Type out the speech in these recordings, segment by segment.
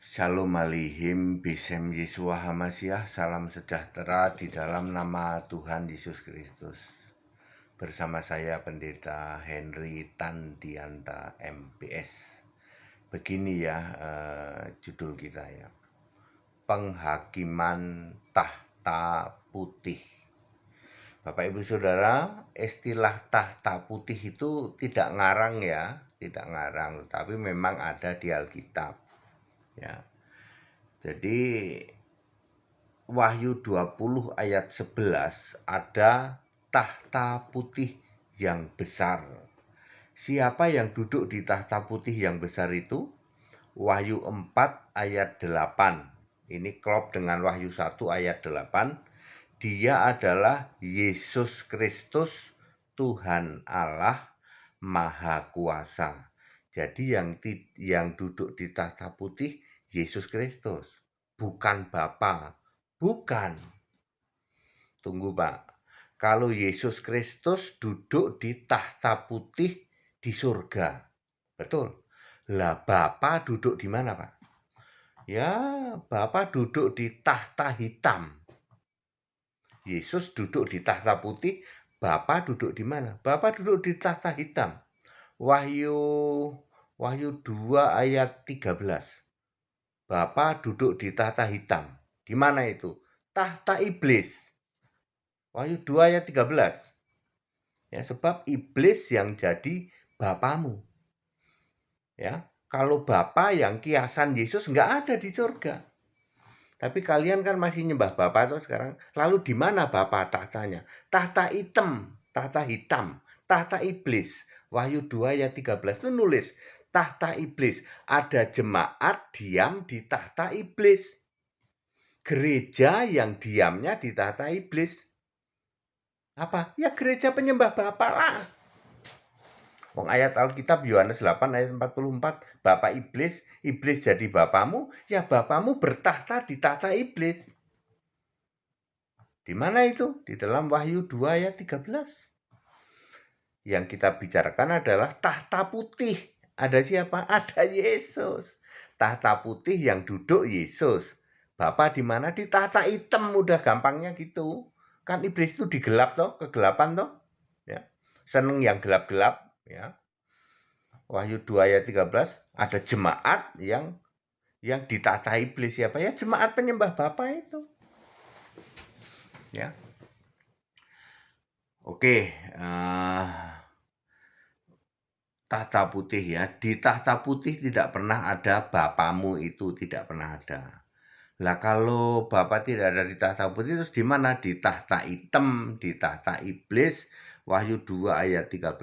Shalom Aleichem, Besem Yeshua Hamasiah, salam sejahtera di dalam nama Tuhan Yesus Kristus. Bersama saya Pendeta Henry Tandianta MPS. Begini ya judul kita ya, Penghakiman Tahta Putih. Bapak Ibu Saudara, istilah tahta putih itu tidak ngarang ya, tidak ngarang, tapi memang ada di Alkitab. Ya. Jadi Wahyu 20 ayat 11 ada tahta putih yang besar. Siapa yang duduk di tahta putih yang besar itu? Wahyu 4 ayat 8. Ini klop dengan Wahyu 1 ayat 8. Dia adalah Yesus Kristus, Tuhan Allah Maha Kuasa. Jadi yang duduk di tahta putih Yesus Kristus, bukan Bapa. Bukan. Tunggu Pak. Kalau Yesus Kristus duduk di tahta putih di surga. Betul. Lah Bapa duduk di mana Pak? Ya, Bapa duduk di tahta hitam. Yesus duduk di tahta putih, Bapa duduk di mana? Bapa duduk di tahta hitam. Wahyu 2 ayat 13. Bapa duduk di tahta hitam. Di mana itu? Tahta iblis. Wahyu 2 ayat 13. Ya, sebab iblis yang jadi bapamu. Ya, kalau Bapa yang kiasan Yesus nggak ada di surga. Tapi kalian kan masih nyembah Bapa tuh sekarang. Lalu di mana Bapa tahtanya? Tahta hitam, tahta iblis. Wahyu 2 ayat 13 itu nulis tahta iblis. Ada jemaat diam di tahta iblis. Gereja yang diamnya di tahta iblis. Apa? Ya gereja penyembah Bapa lah. Wong ayat Alkitab Yohanes 8 ayat 44, Bapak iblis, iblis jadi bapamu, ya bapamu bertahta di tahta iblis. Di mana itu? Di dalam Wahyu 2 ayat 13. Yang kita bicarakan adalah tahta putih. Ada siapa? Ada Yesus. Tahta putih yang duduk Yesus. Bapa di mana? Di tahta hitam, udah gampangnya gitu. Kan iblis itu digelap toh, kegelapan toh. Ya. Seneng yang gelap-gelap, ya. Wahyu 2 ayat 13 ada jemaat yang ditata iblis siapa ya? Jemaat penyembah Bapa itu. Ya. Oke, tahta putih ya. Di tahta putih tidak pernah ada Bapamu itu, tidak pernah ada. Lah kalau Bapa tidak ada di tahta putih terus di mana? Di tahta hitam, di tahta iblis. Wahyu 2 ayat 13.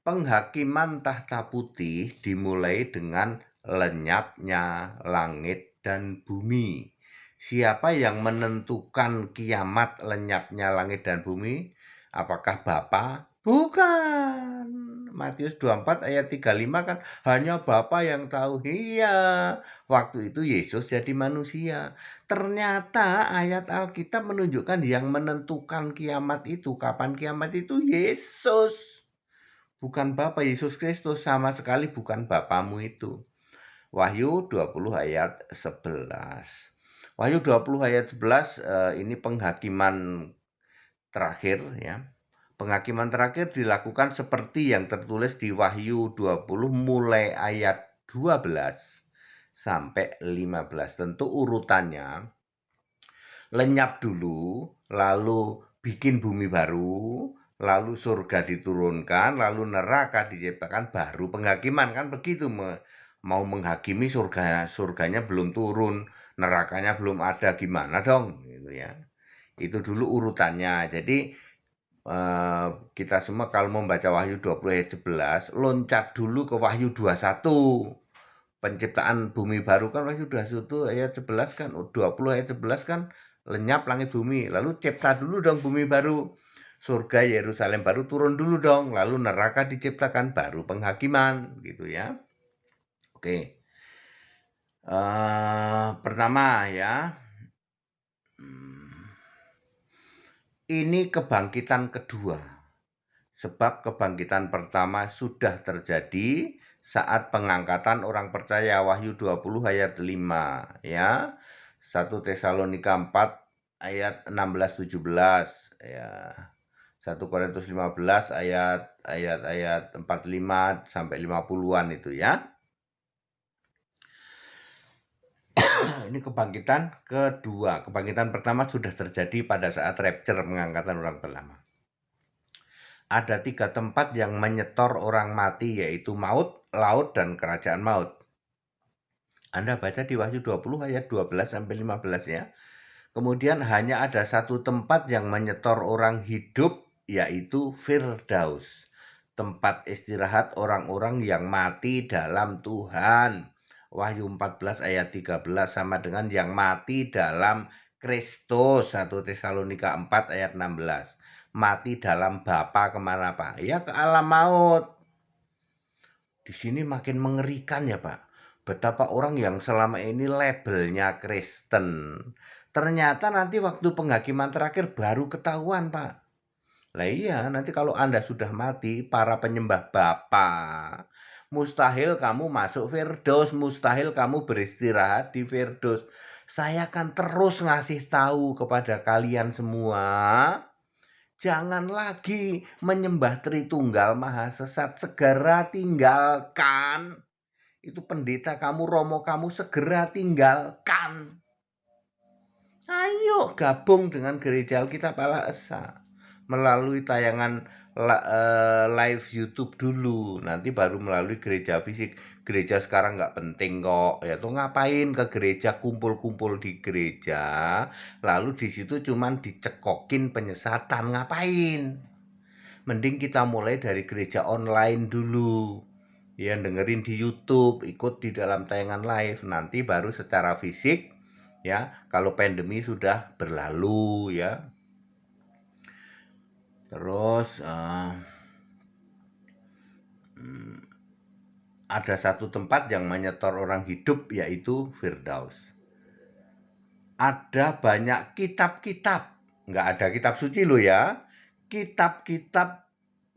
Penghakiman tahta putih dimulai dengan lenyapnya langit dan bumi. Siapa yang menentukan kiamat lenyapnya langit dan bumi? Apakah Bapa? Bukan. Matius 24 ayat 35 kan hanya Bapa yang tahu. Iya, waktu itu Yesus jadi manusia. Ternyata ayat Alkitab menunjukkan yang menentukan kiamat itu, kapan kiamat itu Yesus. Bukan Bapa, Yesus Kristus, sama sekali bukan Bapamu itu. Wahyu 20 ayat 11. Wahyu 20 ayat 11 ini penghakiman terakhir ya. Penghakiman terakhir dilakukan seperti yang tertulis di Wahyu 20 mulai ayat 12 sampai 15. Tentu urutannya lenyap dulu, lalu bikin bumi baru, lalu surga diturunkan, lalu neraka diciptakan, baru penghakiman, kan begitu. Mau menghakimi surganya belum turun, nerakanya belum ada, gimana dong gitu ya. Itu dulu urutannya. Jadi kita semua kalau membaca Wahyu 20 ayat 11 loncat dulu ke Wahyu 21. Penciptaan bumi baru kan Wahyu 21 ayat 11 kan, 20 ayat 11 kan lenyap langit bumi, lalu cipta dulu dong bumi baru, surga Yerusalem baru turun dulu dong, lalu neraka diciptakan, baru penghakiman gitu ya. Oke, pertama ya, ini kebangkitan kedua, sebab kebangkitan pertama sudah terjadi, saat pengangkatan orang percaya, Wahyu 20 ayat 5 ya. 1 Tesalonika 4 ayat 16-17 ya. 1 Korintus 15 ayat 45 sampai 50-an itu ya. Ini kebangkitan kedua. Kebangkitan pertama sudah terjadi pada saat rapture, pengangkatan orang pertama. Ada 3 tempat yang menyetor orang mati, yaitu maut, laut, dan kerajaan maut. Anda baca di Wahyu 20 ayat 12 sampai 15 ya. Kemudian hanya ada 1 tempat yang menyetor orang hidup, yaitu Firdaus. Tempat istirahat orang-orang yang mati dalam Tuhan. Wahyu 14 ayat 13 sama dengan yang mati dalam Kristus. 1 Tesalonika 4 ayat 16. Mati dalam Bapa kemana Pak? Ya ke alam maut. Di sini makin mengerikan ya Pak. Betapa orang yang selama ini labelnya Kristen, ternyata nanti waktu penghakiman terakhir baru ketahuan Pak. Lah iya, nanti kalau Anda sudah mati, para penyembah Bapa, mustahil kamu masuk Firdaus, mustahil kamu beristirahat di Firdaus. Saya akan terus ngasih tahu kepada kalian semua, jangan lagi menyembah Tritunggal Maha Sesat, segera tinggalkan. Itu pendeta kamu, romo kamu, segera tinggalkan. Ayo gabung dengan gereja Alkitab Allah Esa melalui tayangan live YouTube dulu, nanti baru melalui gereja fisik. Gereja sekarang nggak penting kok, ya tuh ngapain ke gereja, kumpul-kumpul di gereja, lalu di situ cuman dicekokin penyesatan, ngapain? Mending kita mulai dari gereja online dulu, ya dengerin di YouTube, ikut di dalam tayangan live, nanti baru secara fisik ya kalau pandemi sudah berlalu ya. Terus ada 1 tempat yang menyetor orang hidup, yaitu Firdaus. Ada banyak kitab-kitab, nggak ada kitab suci loh ya, kitab-kitab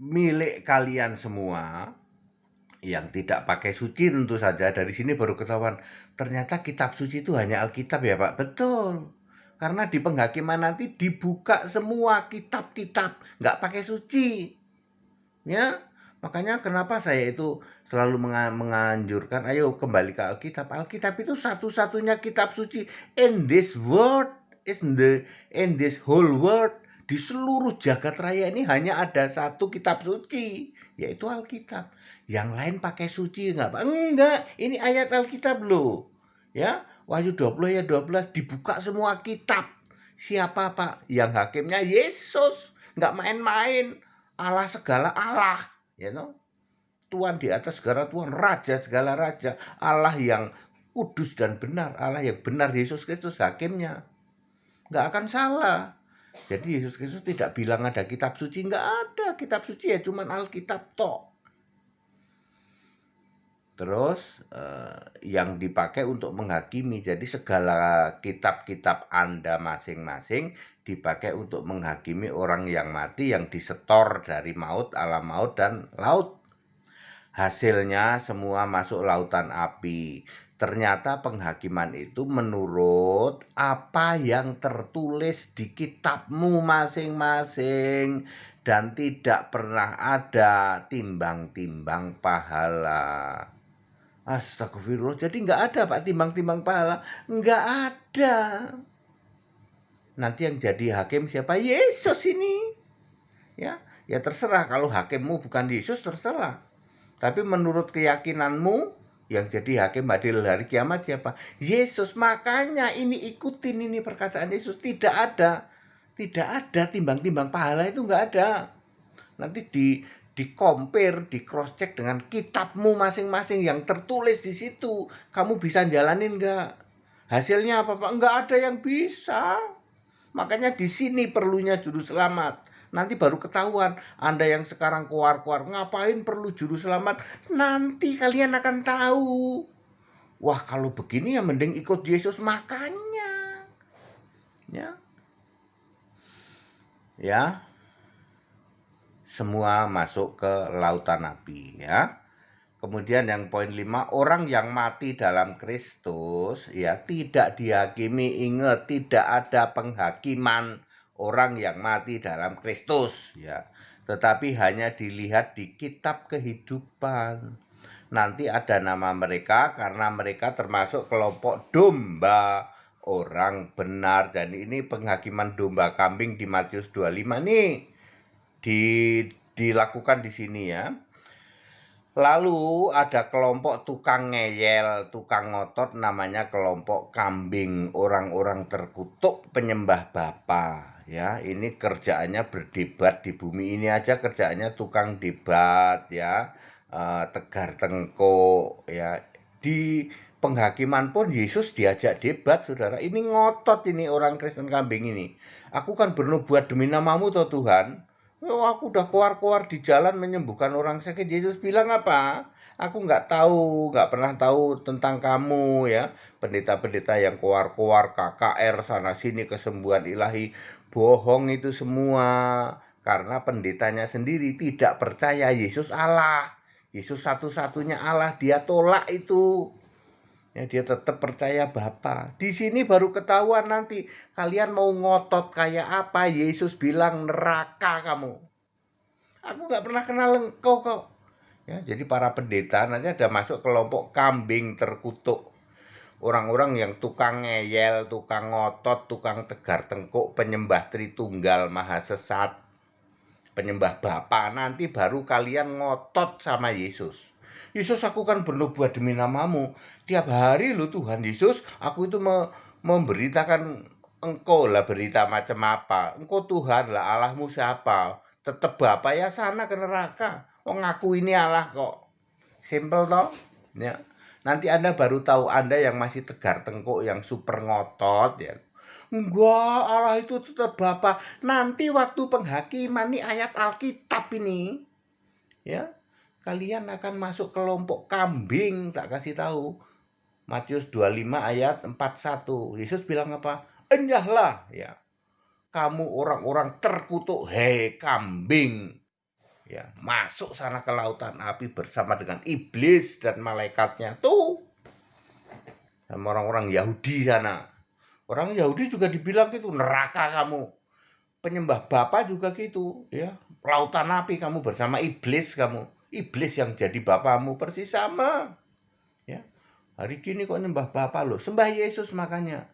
milik kalian semua yang tidak pakai suci tentu saja. Dari sini baru ketahuan ternyata kitab suci itu hanya Alkitab ya Pak. Betul, karena di penghakiman nanti dibuka semua kitab-kitab nggak pakai suci ya. Makanya kenapa saya itu selalu menganjurkan ayo kembali ke Alkitab. Alkitab itu satu-satunya kitab suci in this world, in this whole world. Di seluruh jagat raya ini hanya ada 1 kitab suci, yaitu Alkitab. Yang lain pakai suci enggak Pak? Enggak, ini ayat Alkitab loh. Ya, Wahyu 20 ayat 12 dibuka semua kitab. Siapa Pak? Yang hakimnya Yesus. Enggak main-main. Allah segala Allah. Ya no? Tuhan di atas segala Tuhan, Raja segala Raja, Allah yang kudus dan benar, Allah yang benar, Yesus Kristus hakimnya. Nggak akan salah. Jadi Yesus Kristus tidak bilang ada kitab suci, nggak ada kitab suci ya, cuman Alkitab tok. Terus yang dipakai untuk menghakimi, jadi segala kitab-kitab Anda masing-masing dipakai untuk menghakimi orang yang mati yang disetor dari maut, alam maut, dan laut. Hasilnya semua masuk lautan api. Ternyata penghakiman itu menurut apa yang tertulis di kitabmu masing-masing, dan tidak pernah ada timbang-timbang pahala. Astagfirullah, jadi nggak ada Pak timbang-timbang pahala, nggak ada. Nanti yang jadi hakim siapa? Yesus ini. Ya terserah, kalau hakimmu bukan Yesus terserah. Tapi menurut keyakinanmu yang jadi hakim adil hari kiamat siapa? Yesus. Makanya ini ikutin ini perkataan Yesus, tidak ada timbang-timbang pahala, itu nggak ada. Nanti di compare, di cross check dengan kitabmu masing-masing yang tertulis di situ. Kamu bisa jalanin nggak? Hasilnya apa Pak? Nggak ada yang bisa. Makanya di sini perlunya juru selamat. Nanti baru ketahuan. Anda yang sekarang keluar-keluar, ngapain perlu juru selamat? Nanti kalian akan tahu. Wah, kalau begini ya mending ikut Yesus. Makanya ya semua masuk ke lautan api ya. Kemudian yang poin 5, orang yang mati dalam Kristus ya tidak dihakimi. Ingat, tidak ada penghakiman orang yang mati dalam Kristus ya. Tetapi hanya dilihat di kitab kehidupan. Nanti ada nama mereka karena mereka termasuk kelompok domba orang benar. Jadi ini penghakiman domba kambing di Matius 25 nih dilakukan di sini ya. Lalu ada kelompok tukang ngeyel, tukang ngotot, namanya kelompok kambing, orang-orang terkutuk penyembah bapa ya. Ini kerjaannya berdebat di bumi ini aja, kerjaannya tukang debat ya, tegar tengkuk ya. Di penghakiman pun Yesus diajak debat, saudara. Ini ngotot ini orang Kristen kambing ini. Aku kan bernubuat demi namamu toh Tuhan. Oh, aku udah keluar-keluar di jalan menyembuhkan orang sakit. Yesus bilang apa? Aku nggak tahu, nggak pernah tahu tentang kamu ya. Pendeta-pendeta yang keluar-keluar KKR sana-sini kesembuhan ilahi. Bohong itu semua. Karena pendetanya sendiri tidak percaya Yesus Allah. Yesus satu-satunya Allah, dia tolak itu. Ya, dia tetap percaya Bapa. Di sini baru ketahuan nanti kalian mau ngotot kayak apa. Yesus bilang neraka kamu. Aku nggak pernah kenal engkau kok. Ya, jadi para pendeta nanti ada masuk kelompok kambing terkutuk. Orang-orang yang tukang ngeyel, tukang ngotot, tukang tegar tengkuk, penyembah Tritunggal Maha Sesat, penyembah Bapa. Nanti baru kalian ngotot sama Yesus. Yesus, aku kan bernubuat demi namamu. Tiap hari lo Tuhan Yesus, aku itu memberitakan engkau lah berita macam apa. Engkau Tuhan lah, Allahmu siapa? Tetap Bapa ya sana ke neraka. Oh ngaku ini Allah kok. Simple toh. Ya. Nanti Anda baru tahu, Anda yang masih tegar tengkuk, yang super ngotot ya. Enggak, Allah itu tetap Bapa. Nanti waktu penghakiman nih ayat Alkitab ini ya, kalian akan masuk kelompok kambing, tak kasih tahu. Matius 25 ayat 41. Yesus bilang apa? Enyahlah ya. Kamu orang-orang terkutuk, hei kambing. Ya, masuk sana ke lautan api bersama dengan iblis dan malaikatnya. Tuh. Sama orang-orang Yahudi sana. Orang Yahudi juga dibilang gitu, neraka kamu. Penyembah Bapa juga gitu, ya. Lautan api kamu bersama iblis kamu. Iblis yang jadi bapamu persis sama. Ya. Hari gini kok nyembah Bapa loh, sembah Yesus makanya.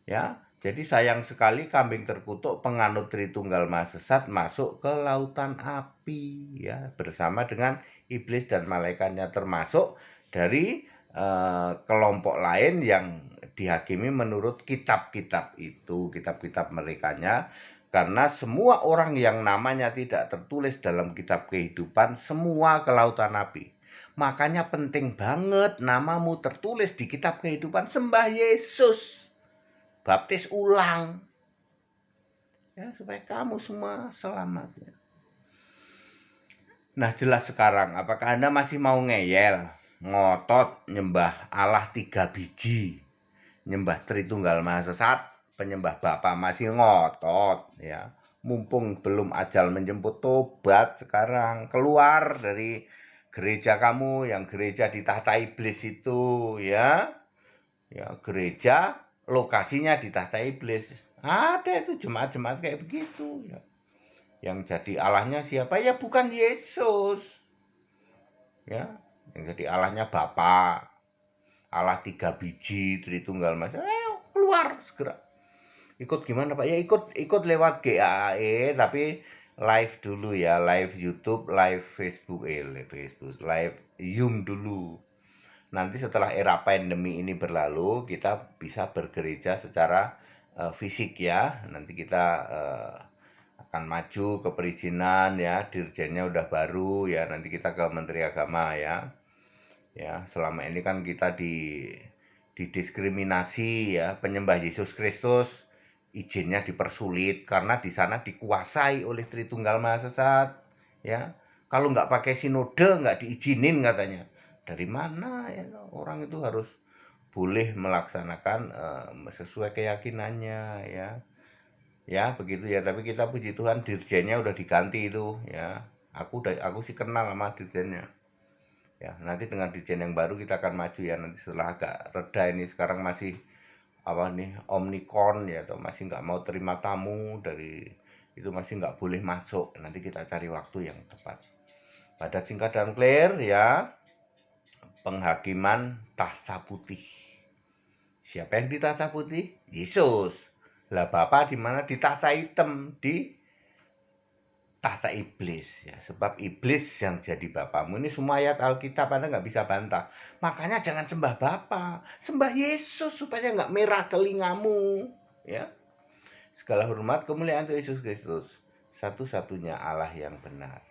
Ya. Jadi sayang sekali kambing terkutuk penganut Tritunggal Maha Sesat masuk ke lautan api ya, bersama dengan iblis dan malaikatnya, termasuk dari kelompok lain yang dihakimi menurut kitab-kitab itu, kitab-kitab merekanya. Karena semua orang yang namanya tidak tertulis dalam kitab kehidupan, semua ke lautan api. Makanya penting banget namamu tertulis di kitab kehidupan. Sembah Yesus, baptis ulang, ya, supaya kamu semua selamat. Nah, jelas sekarang, apakah Anda masih mau ngeyel, ngotot, nyembah Allah 3 biji, nyembah Tritunggal Maha Sesat, penyembah Bapa, masih ngotot ya. Mumpung belum ajal menjemput, tobat sekarang, keluar dari gereja kamu yang gereja di tahta iblis itu ya. Ya, gereja lokasinya di tahta iblis. Ada itu jemaat-jemaat kayak begitu ya. Yang jadi Allahnya siapa? Ya bukan Yesus. Ya, yang jadi Allahnya Bapa. Allah 3 biji, Tritunggal Maha. Keluar segera. Ikut gimana Pak? Ya ikut lewat GAE tapi live dulu ya, live YouTube, live Facebook, live Zoom dulu. Nanti setelah era pandemi ini berlalu, kita bisa bergereja secara fisik ya. Nanti kita akan maju ke perizinan ya, dirjennya udah baru ya. Nanti kita ke Menteri Agama ya. Ya, selama ini kan kita didiskriminasi ya, penyembah Yesus Kristus izinnya dipersulit karena di sana dikuasai oleh Tritunggal Maha Sesat ya. Kalau nggak pakai sinode nggak diizinin katanya. Dari mana ya orang itu harus boleh melaksanakan sesuai keyakinannya ya. Ya begitu ya, tapi kita puji Tuhan dirjennya udah diganti itu ya. Aku sih kenal sama dirjennya Ya, nanti dengan Dirjen yang baru kita akan maju ya, nanti setelah agak reda ini. Sekarang masih apa nih, Omnicon ya, atau masih nggak mau terima tamu dari itu, masih nggak boleh masuk. Nanti kita cari waktu yang tepat. Padat, singkat, dan clear ya. Penghakiman tahta putih. Siapa yang di tahta putih? Yesus. Lah Bapa di mana? Di tahta hitam, di tahta iblis ya. Sebab iblis yang jadi bapamu. Ini semua ayat Alkitab, Anda nggak bisa bantah. Makanya jangan sembah Bapa, sembah Yesus supaya nggak merah telingamu ya. Segala hormat kemuliaan untuk Yesus Kristus, satu-satunya Allah yang benar.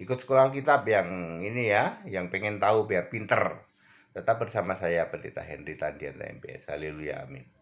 Ikut sekolah Alkitab yang ini ya, yang pengen tahu biar pinter. Tetap bersama saya Pendeta Henry Tandian MPS. Haleluya, amin.